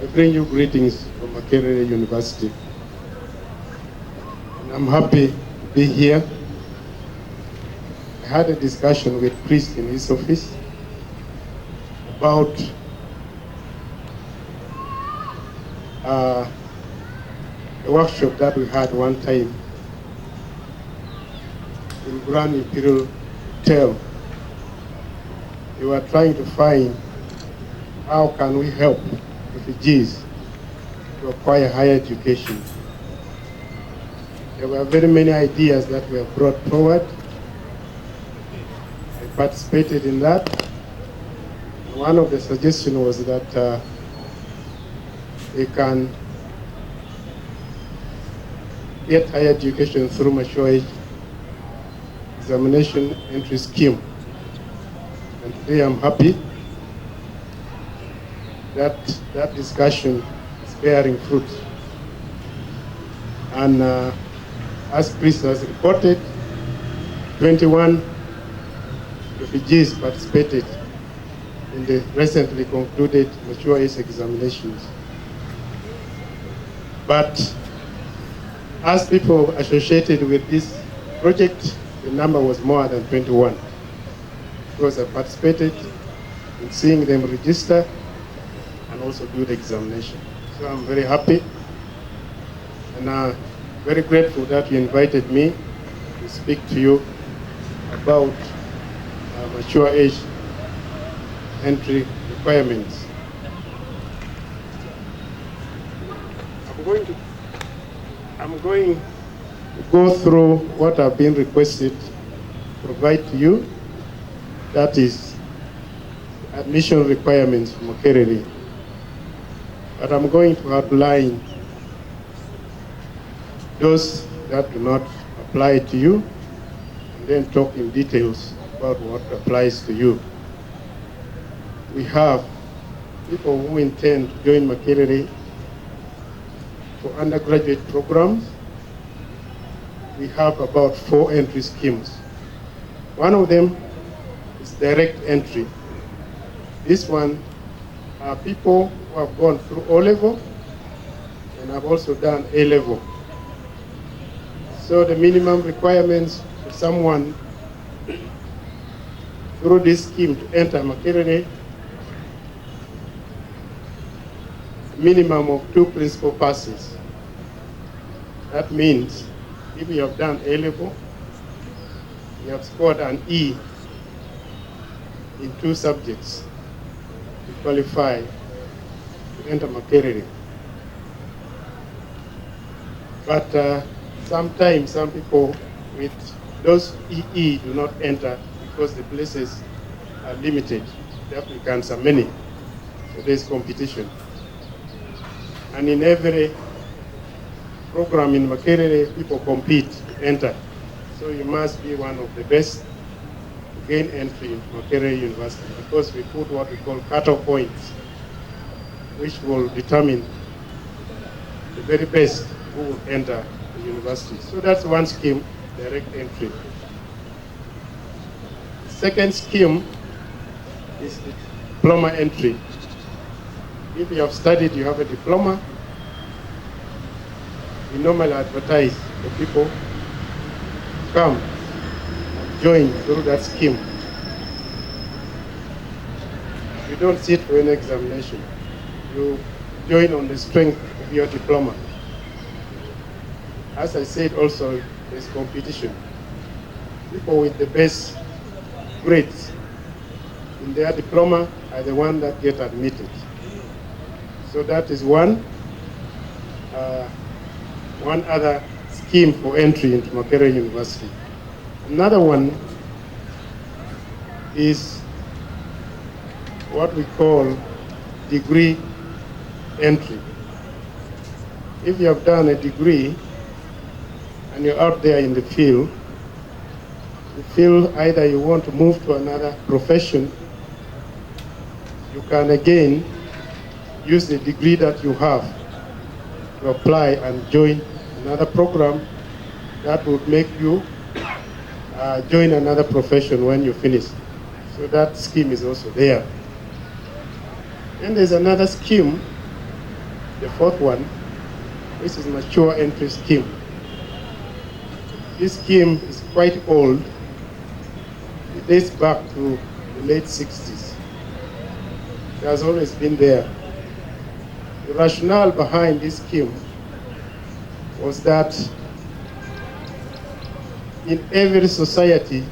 I bring you greetings from Makerere University. And I'm happy to be here. I had a discussion with Chris in his office about a workshop that we had one time in Grand Imperial Hotel. We were trying to find how can we help refugees to acquire higher education. There were very many ideas that were brought forward. I participated in that. One of the suggestions was that they can get higher education through mature age examination entry scheme. And today I'm happy that that discussion is bearing fruit. And as Chris has reported, 21 refugees participated in the recently concluded mature age examinations. But as people associated with this project, the number was more than 21. Because I participated in seeing them register and also do the examination. So I'm very happy and very grateful that you invited me to speak to you about mature age entry requirements. I'm going to go through what I've been requested to provide to you. That is admission requirements for Makerere. But I'm going to outline those that do not apply to you, and then talk in details about what applies to you. We have people who intend to join Makerere for undergraduate programs. We have about 4 entry schemes. One of them is direct entry. This one are people who have gone through O-level and have also done A-level. So the minimum requirements for someone through this scheme to enter Makerere, minimum of 2 principal passes. That means if you have done A-level, you have scored an E in 2 subjects, you qualify to enter Makerere. But sometimes some people with those EE do not enter because the places are limited. The applicants are many, so there's competition. And in every program in Makerere, people compete to enter. So you must be one of the best to gain entry into Makerere University, because we put what we call cutoff points, which will determine the very best who will enter the university. So that's one scheme, direct entry. The second scheme is the diploma entry. If you have studied, you have a diploma, we normally advertise for people to come and join through that scheme. You don't sit for any examination. You join on the strength of your diploma. As I said also, there's competition. People with the best grades in their diploma are the ones that get admitted. So that is one other scheme for entry into Makerere University. Another one is what we call degree entry. If you have done a degree and you're out there in the field, you feel either you want to move to another profession, you can again use the degree that you have to apply and join another program that would make you join another profession when you finish. So that scheme is also there. And there's another scheme the fourth one, which is mature entry scheme. This scheme is quite old. It dates back to the late 60s. It has always been there. The rationale behind this scheme was that in every society,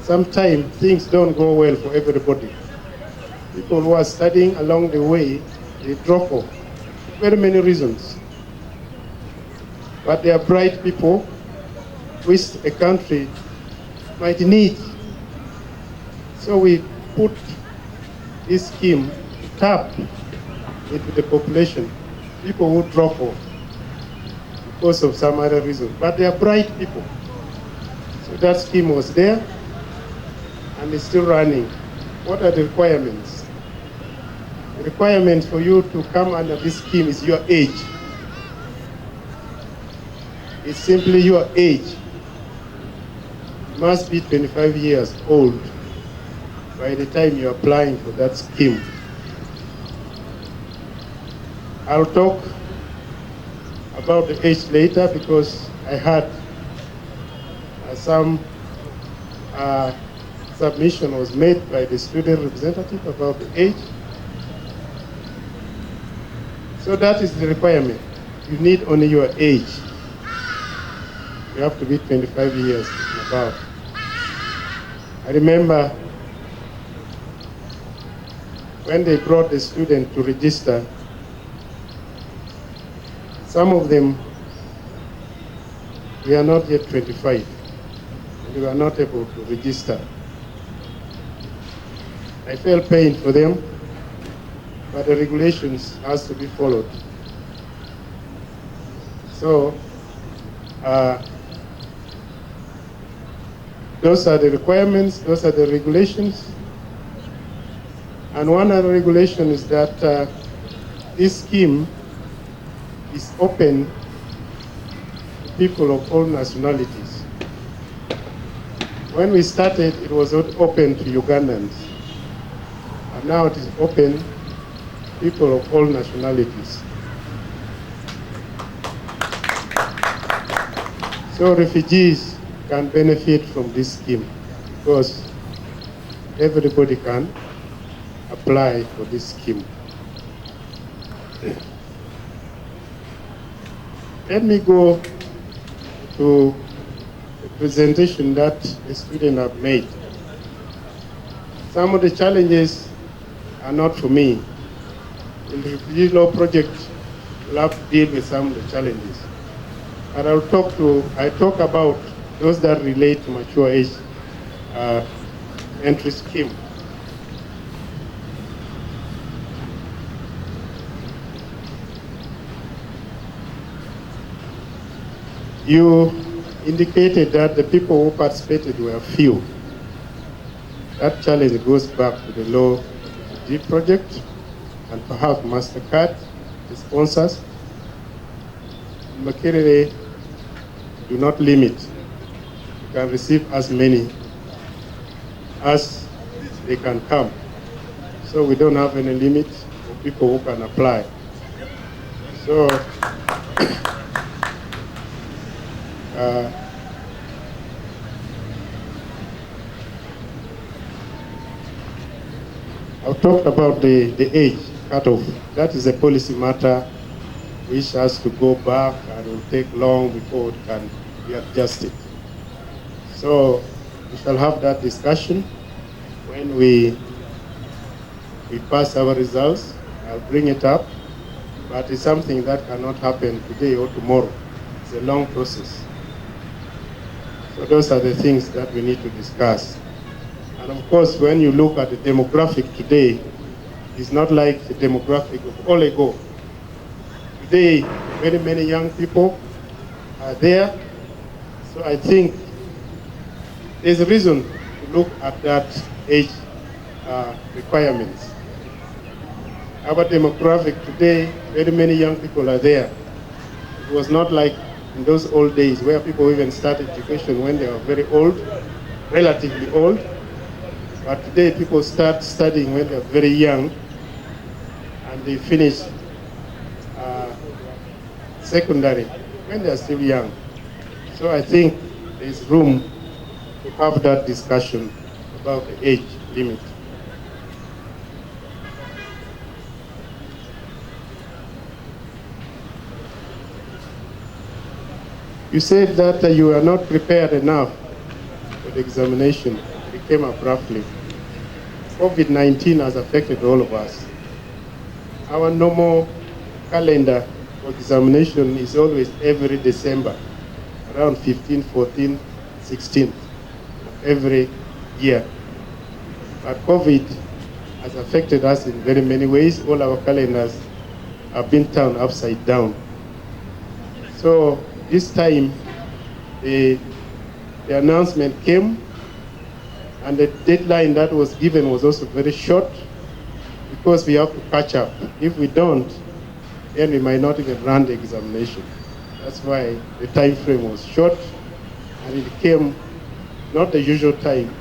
sometimes things don't go well for everybody. People who are studying along the way, they drop off. Very many reasons. But they are bright people which a country might need. So we put this scheme to tap into the population, people who drop off because of some other reason. But they are bright people. So that scheme was there and it's still running. What are the requirements? The requirement for you to come under this scheme is your age. It's simply your age. You must be 25 years old by the time you're applying for that scheme. I'll talk about the age later because I had some submission was made by the student representative about the age. So that is the requirement. You need only your age. You have to be 25 years and above. I remember when they brought the student to register, some of them were not yet 25. They were not able to register. I felt pain for them, but the regulations has to be followed. So, those are the requirements, those are the regulations. And one other regulation is that this scheme is open to people of all nationalities. When we started, it was not open to Ugandans. And now it is open to people of all nationalities. So refugees can benefit from this scheme because everybody can apply for this scheme. Let me go to the presentation that the students have made. Some of the challenges are not for me. In the refugee law project, we'll have to deal with some of the challenges. And I talk about those that relate to mature age entry scheme. You indicated that the people who participated were few. That challenge goes back to the law G project and perhaps MasterCard, the sponsors. Makerere do not limit. You can receive as many as they can come. So we don't have any limit for people who can apply. So I've talked about the age cutoff. That is a policy matter which has to go back and will take long before it can be adjusted. So we shall have that discussion when we pass our results. I'll bring it up, but it's something that cannot happen today or tomorrow. It's a long process. So those are the things that we need to discuss. And of course, when you look at the demographic today, it's not like the demographic of all ago. Today, very many young people are there. So I think there's a reason to look at that age requirements. Our demographic today, very many young people are there. It was not like in those old days where people even started education when they were very old, relatively old. But today people start studying when they're very young and they finish secondary when they are still young. So I think there's room to have that discussion about the age limit. You said that you are not prepared enough for the examination. It came abruptly. COVID-19 has affected all of us. Our normal calendar for examination is always every December, around 15, 14, 16, every year. But COVID has affected us in very many ways. All our calendars have been turned upside down. So this time, the announcement came, and the deadline that was given was also very short, because we have to catch up. If we don't, then we might not even run the examination. That's why the time frame was short, and it came not the usual time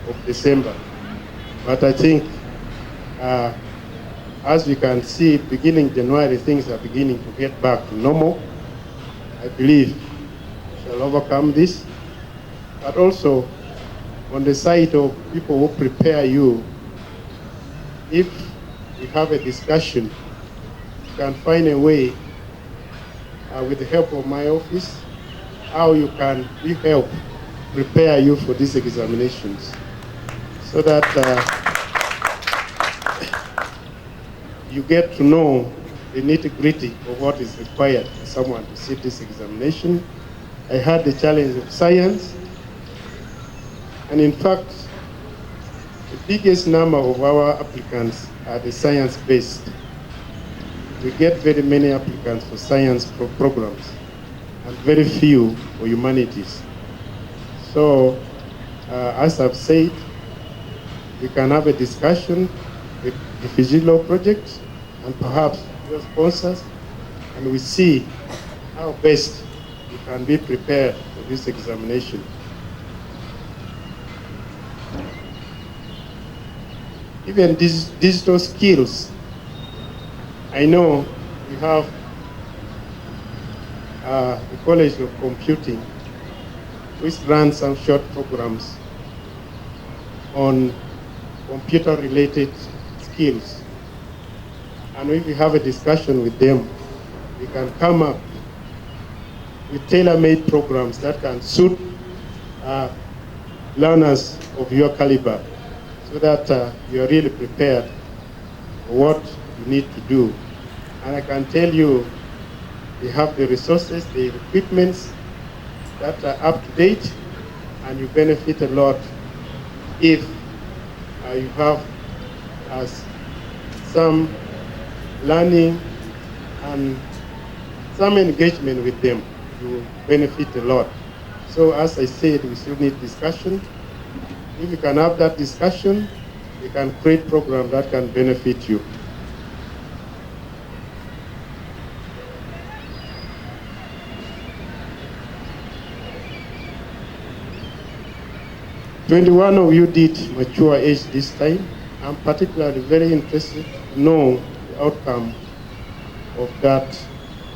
of December. But I think, as we can see, beginning January, things are beginning to get back to normal. I believe we shall overcome this. But also, on the side of people who prepare you, if we have a discussion, you can find a way, with the help of my office, how you can help prepare you for these examinations, so that you get to know the nitty-gritty of what is required for someone to sit this examination. I had the challenge of science, and in fact, the biggest number of our applicants are the science-based. We get very many applicants for science programs, and very few for humanities. So, as I've said, we can have a discussion with the Fijilo project and perhaps your sponsors, and we see how best we can be prepared for this examination. Even these digital skills, I know we have the College of Computing, which runs some short programs on computer-related skills. And if we have a discussion with them, we can come up with tailor-made programs that can suit learners of your caliber, so that you are really prepared for what you need to do. And I can tell you, we have the resources, the equipments that are up to date, and you benefit a lot if you have some learning and some engagement with them. You benefit a lot. So as I said, we still need discussion. If you can have that discussion, we can create programs that can benefit you. "21 of you did mature age this time. I'm particularly very interested to know the outcome of that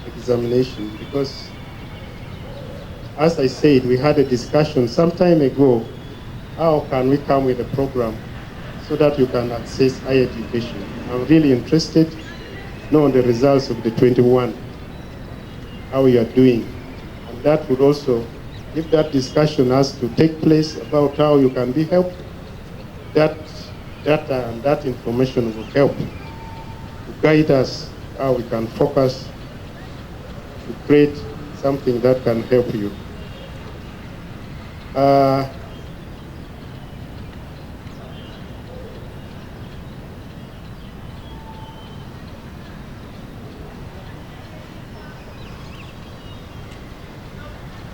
examination, because, as I said, we had a discussion some time ago, how can we come with a program so that you can access higher education. I'm really interested to know the results of the 21, how you are doing. And that would also, if that discussion has to take place about how you can be helped, that data and that information will help to guide us how we can focus to create something that can help you.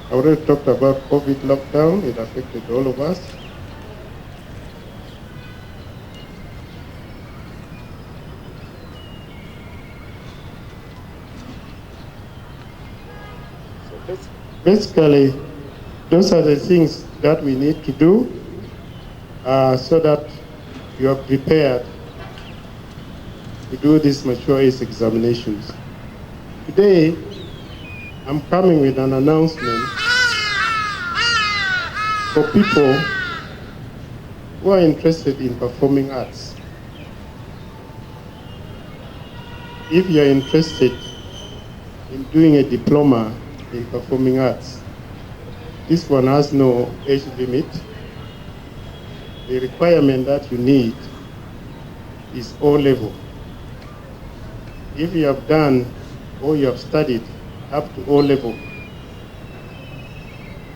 I already talked about COVID lockdown. It affected all of us. So basically, those are the things that we need to do so that you are prepared to do these mature age examinations. Today, I'm coming with an announcement for people who are interested in performing arts. If you are interested in doing a diploma in performing arts, this one has no age limit. The requirement that you need is O level. If you have done or you have studied up to O level,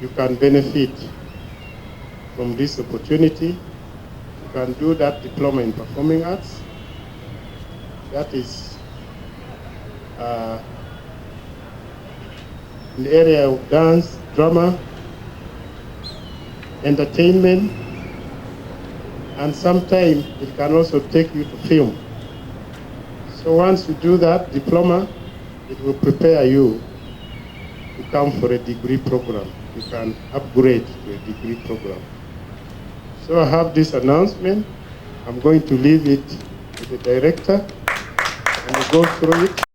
you can benefit from this opportunity. You can do that diploma in performing arts. That is in the area of dance, drama, entertainment, and sometimes it can also take you to film. So once you do that diploma, it will prepare you to come for a degree program. You can upgrade to a degree program. So I have this announcement. I'm going to leave it to the director and we'll go through it.